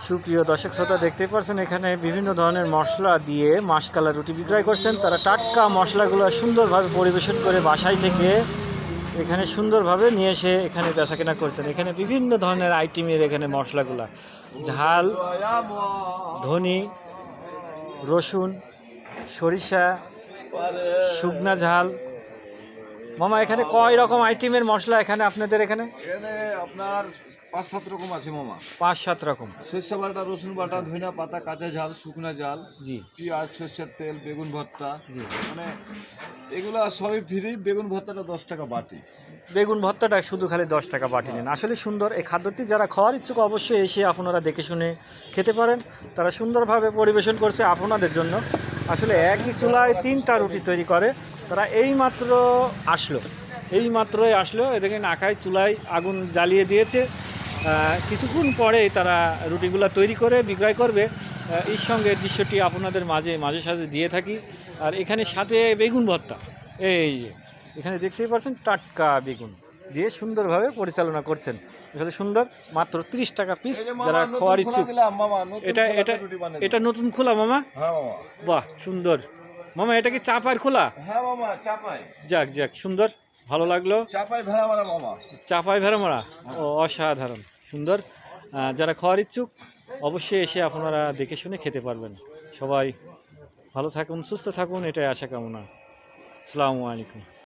সুপ্রিয় দর্শক শ্রোতা, দেখতে পাচ্ছেন এখানে বিভিন্ন ধরনের মশলা দিয়ে মাশকালা রুটি বিক্রয় করছেন। তারা টাটকা মশলাগুলো সুন্দরভাবে পরিবেশন করে বাসায় থেকে এখানে সুন্দরভাবে নিয়ে এসে এখানে বেচাকেনা করছেন। এখানে বিভিন্ন ধরনের আইটেমের এখানে মশলাগুলা, ঝাল, ধনি, রসুন, সরিষা, শুকনা ঝাল। মামা, এখানে কয় রকম আইটেমের মশলা এখানে আপনাদের এখানে? আপনার 5-7 রকম আছে মামা। 5-7 রকম। সরষে বাটা, রসুন বাটা, ধনিয়া পাতা, কাঁচা ঝাল, শুকনা ঝাল, জি, পেঁয়াজ, সরষের তেল, বেগুন ভর্তা। জি, মানে এগুলো সবই ফ্রি। বেগুন ভর্তাটা 10 টাকা বাটি। বেগুন ভর্তাটা শুধু খালি 10 টাকা বাটি নেন। আসলে সুন্দর এই খাদ্যটি, যারা খাওয়ার ইচ্ছুক অবশ্যই এসে আপনারা দেখে শুনে খেতে পারেন। তারা সুন্দরভাবে পরিবেশন করছে আপনাদের জন্য। আসলে একই চুলায় 3টা রুটি তৈরি করে। তারা এইমাত্রই আসলো এদিকে নাকায় চুলায় আগুন জ্বালিয়ে দিয়েছে। কিছুক্ষণ পরেই তারা রুটিগুলো তৈরি করে বিক্রয় করবে। এই সঙ্গে দৃশ্যটি আপনাদের মাঝে সাঝে দিয়ে থাকি। আর এখানে সাথে বেগুন ভর্তা, এই যে এখানে দেখতেই পাচ্ছেন টাটকা বেগুন দিয়ে সুন্দরভাবে পরিচালনা করছেন। আসলে সুন্দর, মাত্র 30 টাকা পিস। যারা খাওয়ার ইচ্ছুক, এটা নতুন খোলা মামা। হ্যাঁ মামা। বাহ, সুন্দর মামা। এটা কি চাপার খোলা? হ্যাঁ মামা, চাপাই। যাক সুন্দর, ভালো লাগলো। চাপাই ভেড়া মারা মামা। চাপাই ভেড়া মারা, ও অসাধারণ সুন্দর। যারা খাওয়ার ইচ্ছুক অবশ্যই এসে আপনারা দেখে শুনে খেতে পারবেন। সবাই ভালো থাকুন, সুস্থ থাকুন, এটাই আশা কামনা। আসসালামু আলাইকুম।